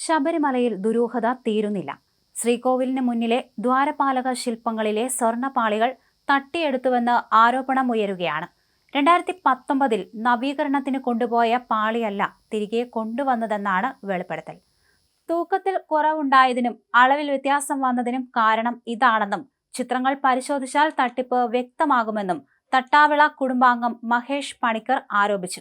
ശബരിമലയിൽ ദുരൂഹത തീരുന്നില്ല. ശ്രീകോവിലിന് മുന്നിലെ ദ്വാരപാലക ശില്പങ്ങളിലെ സ്വർണ്ണപ്പാളികൾ തട്ടിയെടുത്തുവെന്ന് ആരോപണമുയരുകയാണ്. 2019 നവീകരണത്തിന് കൊണ്ടുപോയ പാളിയല്ല തിരികെ കൊണ്ടുവന്നതെന്നാണ് വെളിപ്പെടുത്തൽ. തൂക്കത്തിൽ കുറവുണ്ടായതിനും അളവിൽ വ്യത്യാസം വന്നതിനും കാരണം ഇതാണെന്നും ചിത്രങ്ങൾ പരിശോധിച്ചാൽ തട്ടിപ്പ് വ്യക്തമാകുമെന്നും തട്ടാവിള കുടുംബാംഗം മഹേഷ് പണിക്കർ ആരോപിച്ചു.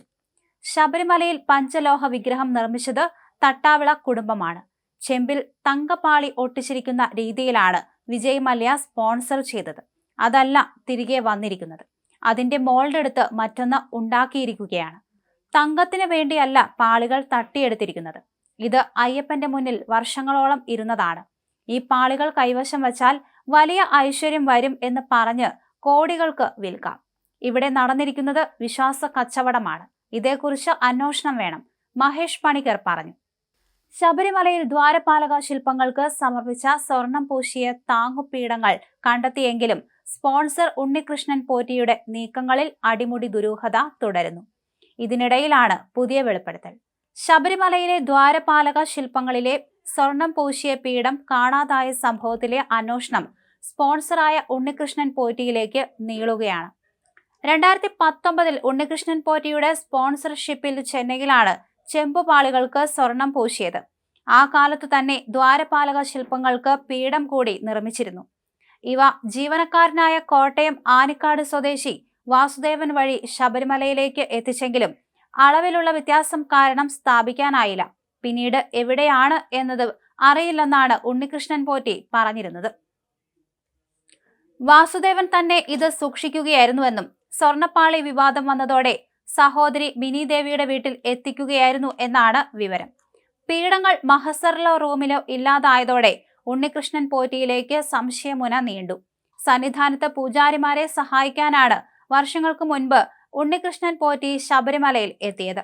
ശബരിമലയിൽ പഞ്ചലോഹ വിഗ്രഹം നിർമ്മിച്ചത് തട്ടാവിള കുടുംബമാണ്. ചെമ്പിൽ തങ്കപ്പാളി ഒട്ടിച്ചിരിക്കുന്ന രീതിയിലാണ് വിജയ് മല്യ സ്പോൺസർ ചെയ്തത്. അതല്ല തിരികെ വന്നിരിക്കുന്നത്. അതിന്റെ മോൾഡ് എടുത്ത് മറ്റൊന്ന് ഉണ്ടാക്കിയിരിക്കുകയാണ്. തങ്കത്തിന് വേണ്ടിയല്ല പാളികൾ തട്ടിയെടുത്തിരിക്കുന്നത്. ഇത് അയ്യപ്പന്റെ മുന്നിൽ വർഷങ്ങളോളം ഇരുന്നതാണ്. ഈ പാളികൾ കൈവശം വച്ചാൽ വലിയ ഐശ്വര്യം വരും എന്ന് പറഞ്ഞ് കോടികൾക്ക് വിൽക്കാം. ഇവിടെ നടന്നിരിക്കുന്നത് വിശ്വാസ കച്ചവടമാണ്. ഇതേക്കുറിച്ച് അന്വേഷണം വേണം, മഹേഷ് പണിക്കർ പറഞ്ഞു. ശബരിമലയിൽ ദ്വാരപാലക ശില്പങ്ങൾക്ക് സമർപ്പിച്ച സ്വർണം പൂശിയ താങ്ങുപീഠങ്ങൾ കണ്ടെത്തിയെങ്കിലും സ്പോൺസർ ഉണ്ണികൃഷ്ണൻ പോറ്റിയുടെ നീക്കങ്ങളിൽ അടിമുടി ദുരൂഹത തുടരുന്നു. ഇതിനിടയിലാണ് പുതിയ വെളിപ്പെടുത്തൽ. ശബരിമലയിലെ ദ്വാരപാലക ശില്പങ്ങളിലെ സ്വർണം പൂശിയ പീഠം കാണാതായ സംഭവത്തിലെ അന്വേഷണം സ്പോൺസറായ ഉണ്ണികൃഷ്ണൻ പോറ്റിയിലേക്ക് നീളുകയാണ്. 2019 ഉണ്ണികൃഷ്ണൻ പോറ്റിയുടെ സ്പോൺസർഷിപ്പിൽ ചെന്നൈയിലാണ് ചെമ്പുപാളികൾക്ക് സ്വർണം പൂശിയത്. ആ കാലത്തു തന്നെ ദ്വാരപാലക ശില്പങ്ങൾക്ക് പീഠം കൂടി നിർമ്മിച്ചിരുന്നു. ഇവ ജീവനക്കാരനായ കോട്ടയം ആനിക്കാട് സ്വദേശി വാസുദേവൻ വഴി ശബരിമലയിലേക്ക് എത്തിച്ചെങ്കിലും അളവിലുള്ള വ്യത്യാസം കാരണം സ്ഥാപിക്കാനായില്ല. പിന്നീട് എവിടെയാണ് എന്നത് അറിയില്ലെന്നാണ് ഉണ്ണികൃഷ്ണൻ പോറ്റി പറഞ്ഞിരുന്നത്. വാസുദേവൻ തന്നെ ഇത് സൂക്ഷിക്കുകയായിരുന്നുവെന്നും സ്വർണ്ണപ്പാളി വിവാദം വന്നതോടെ സഹോദരി മിനി ദേവിയുടെ വീട്ടിൽ എത്തിക്കുകയായിരുന്നു എന്നാണ് വിവരം. പീഠങ്ങൾ മഹസറിലോ റൂമിലോ ഇല്ലാതായതോടെ ഉണ്ണികൃഷ്ണൻ പോറ്റിയിലേക്ക് സംശയമുന നീണ്ടു. സന്നിധാനത്ത് പൂജാരിമാരെ സഹായിക്കാനാണ് വർഷങ്ങൾക്ക് മുൻപ് ഉണ്ണികൃഷ്ണൻ പോറ്റി ശബരിമലയിൽ എത്തിയത്.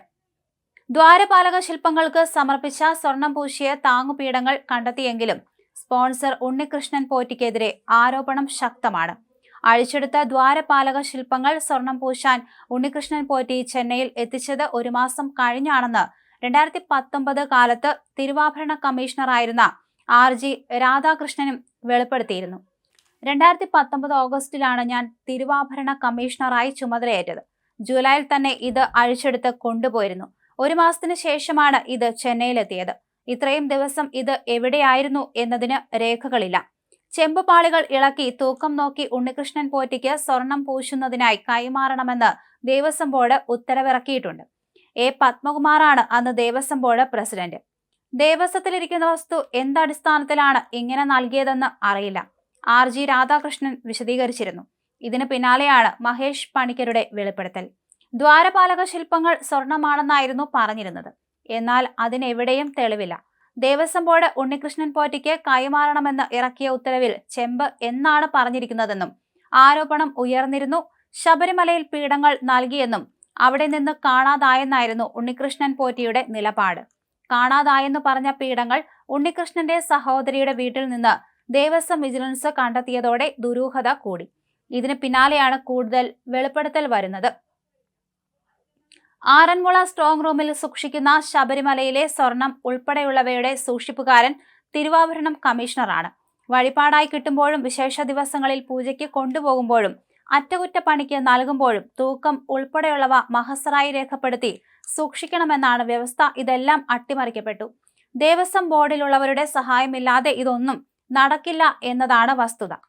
ദ്വാരപാലക ശില്പങ്ങൾക്ക് സമർപ്പിച്ച സ്വർണം പൂശിയ താങ്ങുപീഠങ്ങൾ കണ്ടെത്തിയെങ്കിലും സ്പോൺസർ ഉണ്ണികൃഷ്ണൻ പോറ്റിക്കെതിരെ ആരോപണം ശക്തമാണ്. അഴിച്ചെടുത്ത ദ്വാരപാലക ശില്പങ്ങൾ സ്വർണം പൂശാൻ ഉണ്ണികൃഷ്ണൻ പോറ്റി ചെന്നൈയിൽ എത്തിച്ചത് 1 മാസം കഴിഞ്ഞാണെന്ന് 2019 കാലത്ത് തിരുവാഭരണ കമ്മീഷണറായിരുന്ന RG രാധാകൃഷ്ണനും വെളിപ്പെടുത്തിയിരുന്നു. 2019 ഓഗസ്റ്റിലാണ് ഞാൻ തിരുവാഭരണ കമ്മീഷണറായി ചുമതലയേറ്റത്. ജൂലൈയിൽ തന്നെ ഇത് അഴിച്ചെടുത്ത് കൊണ്ടുപോയിരുന്നു. 1 മാസത്തിന് ശേഷമാണ് ഇത് ചെന്നൈയിലെത്തിയത്. ഇത്രയും ദിവസം ഇത് എവിടെയായിരുന്നു എന്നതിന് രേഖകളില്ല. ചെമ്പുപാളികൾ ഇളക്കി തൂക്കം നോക്കി ഉണ്ണികൃഷ്ണൻ പോറ്റിക്ക് സ്വർണം പൂശുന്നതിനായി കൈമാറണമെന്ന് ദേവസ്വം ബോർഡ് ഉത്തരവിറക്കിയിട്ടുണ്ട്. പത്മകുമാറാണ് അന്ന് ദേവസ്വം ബോർഡ് പ്രസിഡന്റ്. ദേവസ്വത്തിലിരിക്കുന്ന വസ്തു എന്തടിസ്ഥാനത്തിലാണ് ഇങ്ങനെ നൽകിയതെന്ന് അറിയില്ല. RG രാധാകൃഷ്ണൻ വിശദീകരിച്ചിരുന്നു. ഇതിന് പിന്നാലെയാണ് മഹേഷ് പണിക്കരുടെ വെളിപ്പെടുത്തൽ. ദ്വാരപാലക ശില്പങ്ങൾ സ്വർണമാണെന്നായിരുന്നു പറഞ്ഞിരുന്നത്. എന്നാൽ അതിനെവിടെയും തെളിവില്ല. ദേവസ്വം ബോർഡ് ഉണ്ണികൃഷ്ണൻ പോറ്റിക്ക് കൈമാറണമെന്ന് ഇറക്കിയ ഉത്തരവിൽ ചെമ്പ് എന്നാണ് പറഞ്ഞിരിക്കുന്നതെന്നും ആരോപണം ഉയർന്നിരുന്നു. ശബരിമലയിൽ പീഠങ്ങൾ നൽകിയെന്നും അവിടെ നിന്ന് കാണാതായെന്നായിരുന്നു ഉണ്ണികൃഷ്ണൻ പോറ്റിയുടെ നിലപാട്. കാണാതായെന്ന് പറഞ്ഞ പീഠങ്ങൾ ഉണ്ണികൃഷ്ണന്റെ സഹോദരിയുടെ വീട്ടിൽ നിന്ന് ദേവസ്വം വിജിലൻസ് കണ്ടെത്തിയതോടെ ദുരൂഹത കൂടി. ഇതിന് പിന്നാലെയാണ് കൂടുതൽ വെളിപ്പെടുത്തൽ വരുന്നത്. ആറന്മുള സ്ട്രോങ് റൂമിൽ സൂക്ഷിക്കുന്ന ശബരിമലയിലെ സ്വർണം ഉൾപ്പെടെയുള്ളവയുടെ സൂക്ഷിപ്പുകാരൻ തിരുവാഭരണം കമ്മീഷണറാണ്. വഴിപാടായി കിട്ടുമ്പോഴും വിശേഷ ദിവസങ്ങളിൽ പൂജയ്ക്ക് കൊണ്ടുപോകുമ്പോഴും അറ്റകുറ്റപ്പണിക്ക് നൽകുമ്പോഴും തൂക്കം ഉൾപ്പെടെയുള്ളവ മഹസറായി രേഖപ്പെടുത്തി സൂക്ഷിക്കണമെന്നാണ് വ്യവസ്ഥ. ഇതെല്ലാം അട്ടിമറിക്കപ്പെട്ടു. ദേവസ്വം ബോർഡിലുള്ളവരുടെ സഹായമില്ലാതെ ഇതൊന്നും നടക്കില്ല എന്നതാണ് വസ്തുത.